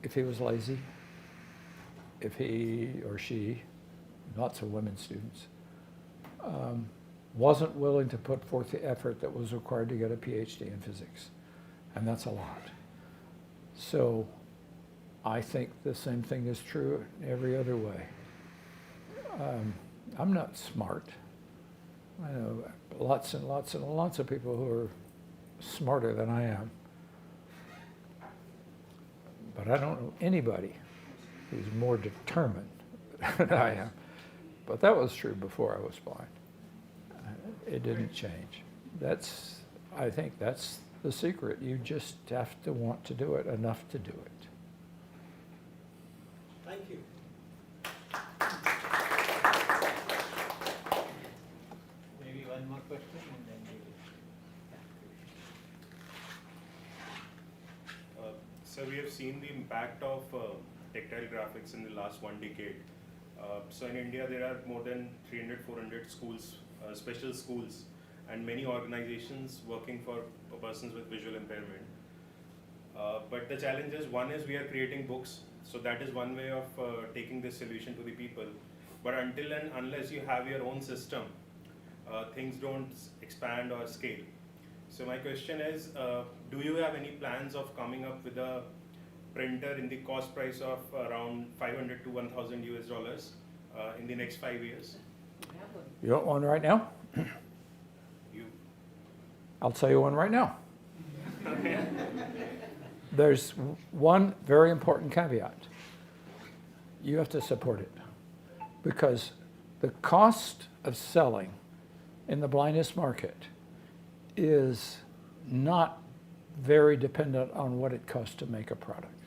if he was lazy, if he or she, lots of women students, wasn't willing to put forth the effort that was required to get a PhD in physics. And that's a lot. So I think the same thing is true in every other way. I'm not smart. I know lots and lots and lots of people who are smarter than I am. But I don't know anybody who's more determined than I am. But that was true before I was blind. It didn't change. I think that's the secret. You just have to want to do it enough to do it. Thank you. Maybe one more question and then we will. So we have seen the impact of tactile graphics in the last 1 decade. So in India there are more than 300, 400 schools, special schools, and many organizations working for persons with visual impairment. But the challenge is, one is we are creating books, so that is one way of taking this solution to the people. But until and unless you have your own system things don't expand or scale. So my question is, do you have any plans of coming up with a printer in the cost price of around 500 to 1,000 US dollars in the next 5 years? You want one right now? You. I'll tell you one right now. There's one very important caveat. You have to support it, because the cost of selling in the blindness market is not very dependent on what it costs to make a product.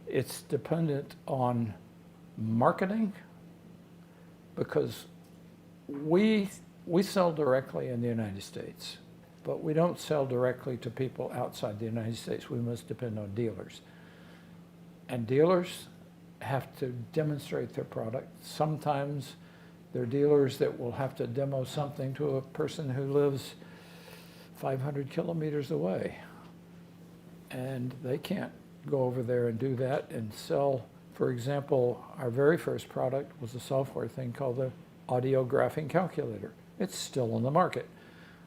It's dependent on marketing, because we sell directly in the United States, but we don't sell directly to people outside the United States. We must depend on dealers. And dealers have to demonstrate their product. Sometimes they're dealers that will have to demo something to a person who lives 500 kilometers away. And they can't go over there and do that and sell. For example, our very first product was a software thing called the audio graphing calculator. It's still on the market.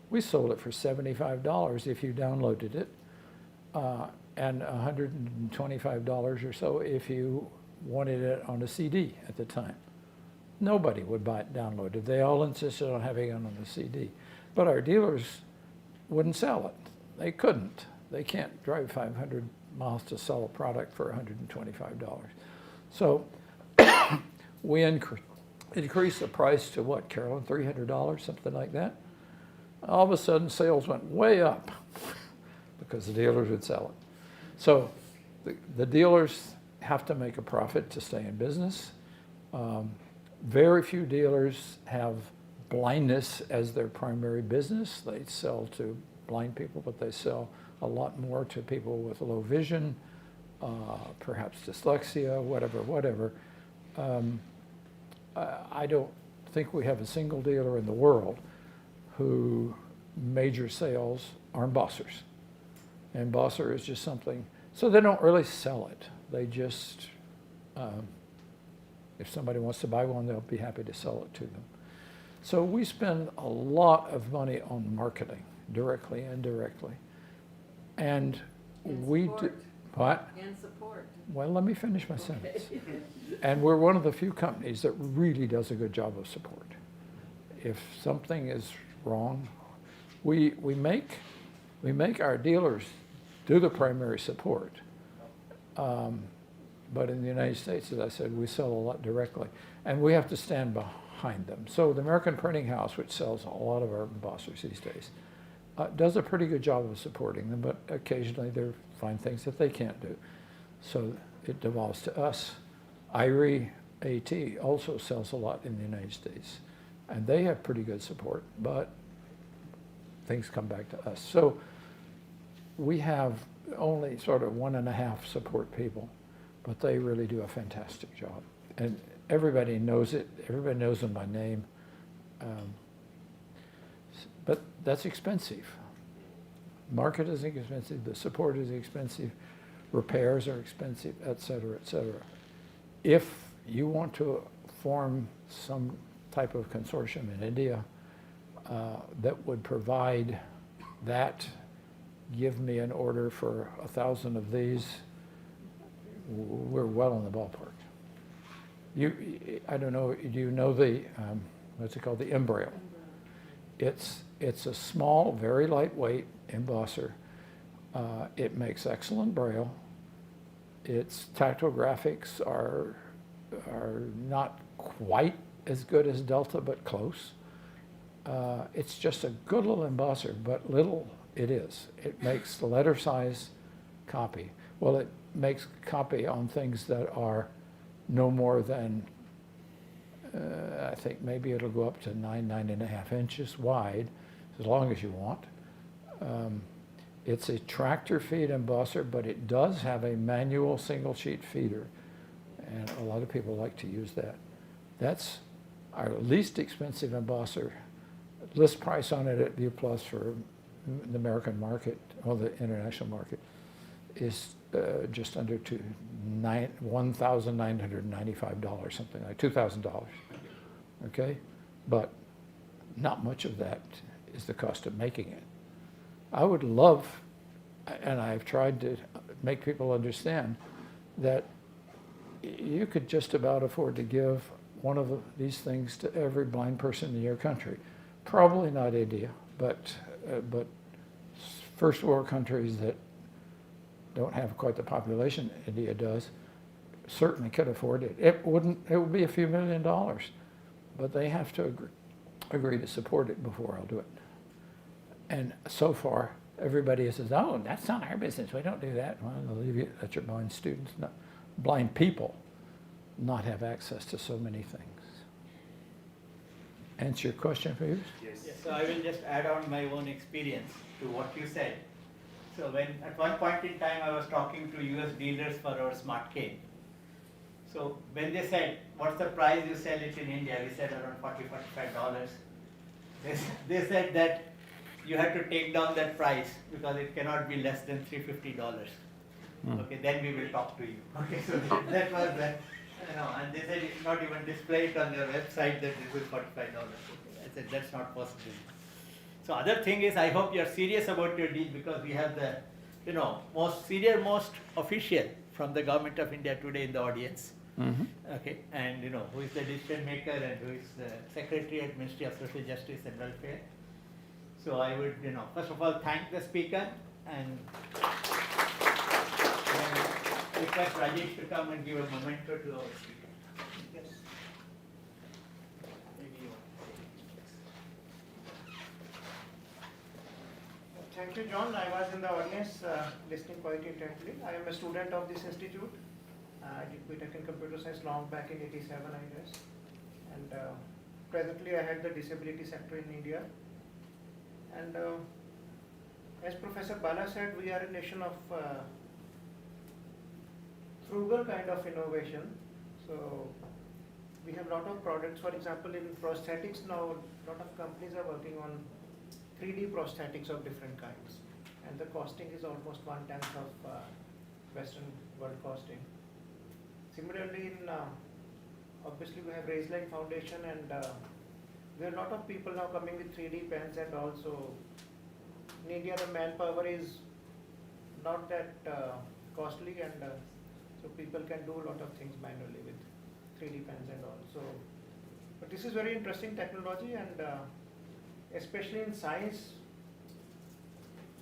We sold it for $75 if you downloaded it, and $125 or so if you wanted it on a CD at the time. Nobody would buy it downloaded. They all insisted on having it on a CD. But our dealers wouldn't sell it. They couldn't. They can't drive 500 miles to sell a product for $125. So we increased the price to what, Carolyn, $300, something like that? All of a sudden, sales went way up because the dealers would sell it. So the dealers have to make a profit to stay in business. Very few dealers have blindness as their primary business. They sell to blind people, but they sell a lot more to people with low vision, perhaps dyslexia, whatever. I don't think we have a single dealer in the world who major sales are embossers. And embosser is just something, so they don't really sell it. They just, if somebody wants to buy one, they'll be happy to sell it to them. So we spend a lot of money on marketing, directly and indirectly. And we do, what? And support. Well, let me finish my sentence. And we're one of the few companies that really does a good job of support. If something is wrong, we make our dealers do the primary support. But in the United States, as I said, we sell a lot directly. And we have to stand behind them. So the American Printing House, which sells a lot of our embossers these days, does a pretty good job of supporting them, but occasionally they find things that they can't do. So it devolves to us. IRI AT also sells a lot in the United States, and they have pretty good support, but things come back to us. So we have only sort of 1.5 support people, but they really do a fantastic job. And everybody knows it. Everybody knows them by name. But that's expensive. Market is expensive. The support is expensive. Repairs are expensive, et cetera, et cetera. If you want to form some type of consortium in India that would provide that, give me an order for 1,000 of these, we're well in the ballpark. I don't know, do you know the, what's it called, the Embrail? It's a small, very lightweight embosser. It makes excellent braille. Its tactile graphics are not quite as good as Delta, but close. It's just a good little embosser, but little it is. It makes the letter size copy. Well, it makes copy on things that are no more than, I think maybe it'll go up to 9.5 inches wide, as long as you want. It's a tractor feed embosser, but it does have a manual single sheet feeder, and a lot of people like to use that. That's our least expensive embosser. List price on it at ViewPlus for the American market, or the international market, is just under $1,995, something like $2,000. Okay, but not much of that is the cost of making it. I would love, and I've tried to make people understand, that you could just about afford to give one of these things to every blind person in your country. Probably not India, but first world countries that don't have quite the population India does certainly could afford it. It would be a few $1 million, but they have to agree to support it before I'll do it. And so far, everybody says, "Oh, that's not our business. We don't do that." Well, I'll leave you, let your blind students, blind people, not have access to so many things. Answer your question, please? Yes. Yes, so I will just add on my own experience to what you said. So when at one point in time I was talking to US dealers for our smart cane. So when they said, "What's the price you sell it in India?" We said around $45. They said that you have to take down that price because it cannot be less than $350. Okay, then we will talk to you. Okay, so that was that. And they said it's not even display it on your website that this is $45. I said that's not possible. So other thing is, I hope you're serious about your deal, because we have the, most senior most official from the government of India today in the audience. Okay, and who is the decision maker and who is the secretary at Ministry of Social Justice and Welfare. So I would, first of all thank the speaker and request Rajesh to come and give a memento to our speaker. Yes. Maybe you want to say. Thank you, John. I was in the audience listening quite intently. I am a student of this institute. I did BTech in computer science long back in '87, I guess. And presently I head the disability sector in India. And as Professor Bala said, we are a nation of frugal kind of innovation. So we have a lot of products. For example, in prosthetics now, a lot of companies are working on 3D prosthetics of different kinds. And the costing is almost 1/10 of Western world costing. Similarly, obviously we have Raisline Foundation, and there are a lot of people now coming with 3D pens, and also in India the manpower is not that costly, and so people can do a lot of things manually with 3D pens and all. So, but this is very interesting technology, and especially in science,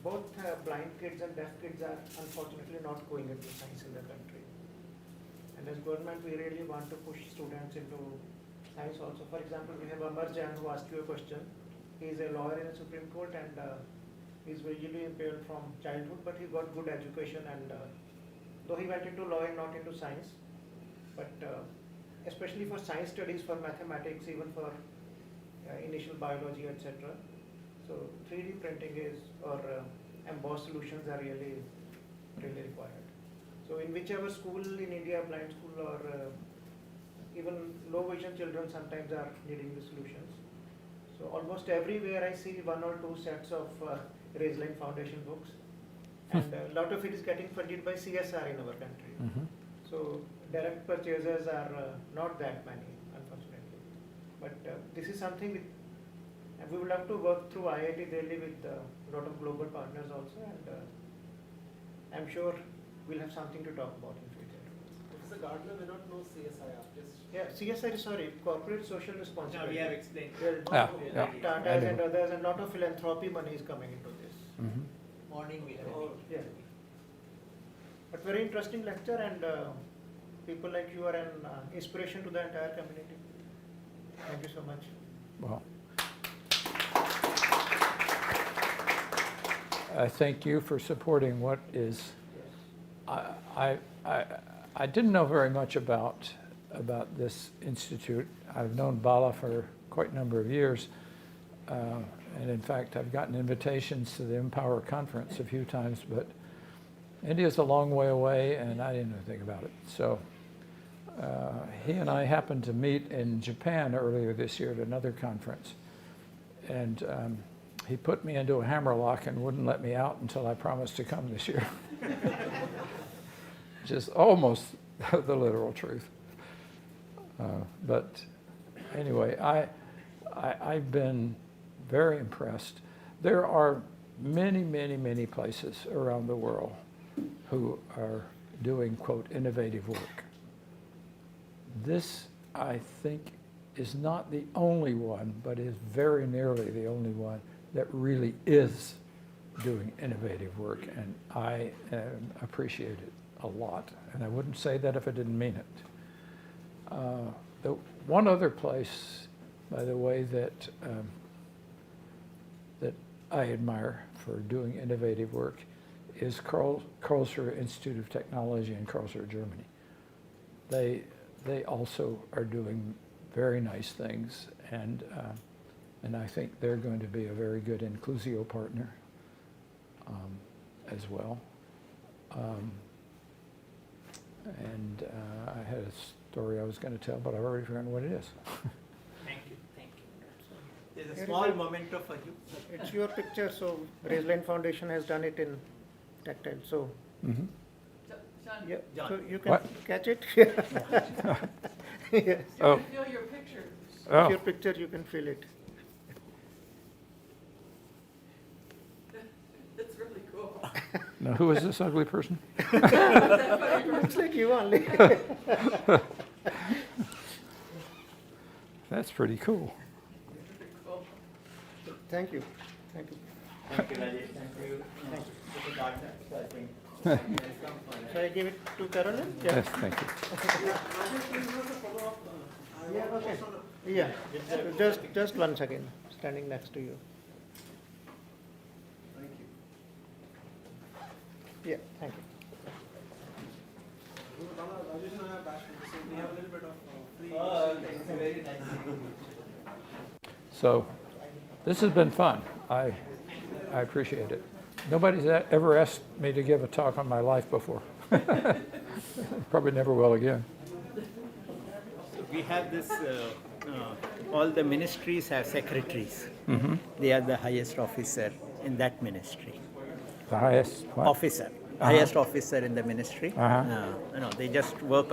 both blind kids and deaf kids are unfortunately not going into science in the country. And as government, we really want to push students into science also. For example, we have Amar Jain, who asked you a question. He is a lawyer in the Supreme Court, and he is visually impaired from childhood, but he got good education, and though he went into law and not into science, but especially for science studies, for mathematics, even for initial biology, etc. So 3D printing is, or embossed solutions are really required. So in whichever school in India, blind school, or even low vision children sometimes are needing the solutions. So almost everywhere I see 1 or 2 sets of Raisline Foundation books, and a lot of it is getting funded by CSR in our country. So direct purchases are not that many, unfortunately. But this is something and we would have to work through IIT Delhi with a lot of global partners also, and I'm sure we'll have something to talk about in future. Professor Gardner may not know CSIR. Yeah, CSR, sorry, corporate social responsibility. No, we have explained. Tatas and others, and a lot of philanthropy money is coming into this. Morning we have. Yeah. But very interesting lecture, and people like you are an inspiration to the entire community. Thank you so much. Well, I thank you for supporting what is. I didn't know very much about this institute. I've known Bala for quite a number of years, and in fact I've gotten invitations to the Empower conference a few times, but India's a long way away and I didn't know anything about it. So he and I happened to meet in Japan earlier this year at another conference, and he put me into a hammerlock and wouldn't let me out until I promised to come this year. Just almost the literal truth. But anyway, I've been very impressed. There are many, many, many places around the world who are doing, quote, innovative work. This, I think, is not the only one, but is very nearly the only one that really is doing innovative work, and I appreciate it a lot. And I wouldn't say that if I didn't mean it. The one other place, by the way, that that I admire for doing innovative work is Karlsruhe Institute of Technology in Karlsruhe, Germany. They also are doing very nice things, and I think they're going to be a very good Inclusio partner as well. I had a story I was going to tell, but I've already forgotten what it is. Thank you, thank you. There's a small memento for you. It's your picture, so Raisline Foundation has done it in tactile, so, Mm-hmm. John, yeah, John. so you can What? catch it. Yes. you Oh. can feel your picture. Oh. Your picture, you can feel it. That's really cool. Now, who is this ugly person? Looks like you only. That's pretty cool. Cool. Thank you, thank you. Thank you, Rajesh, thank you. Mr. Gardner, so I think welcome for Shall I give it to Carolyn? Yes, thank you. Yeah, okay. Yeah, just one second, standing next to you. Thank you. Yeah, thank you. Rajesh and I are bachelors, so we have a little bit of free. Oh, okay, it's a very nice. So, this has been fun. I appreciate it. Nobody's ever asked me to give a talk on my life before. Probably never will again. We have this, all the ministries have secretaries. Mm-hmm. They are the highest officer in that ministry. The highest, what? Officer, highest officer in the ministry. Uh-huh. They just work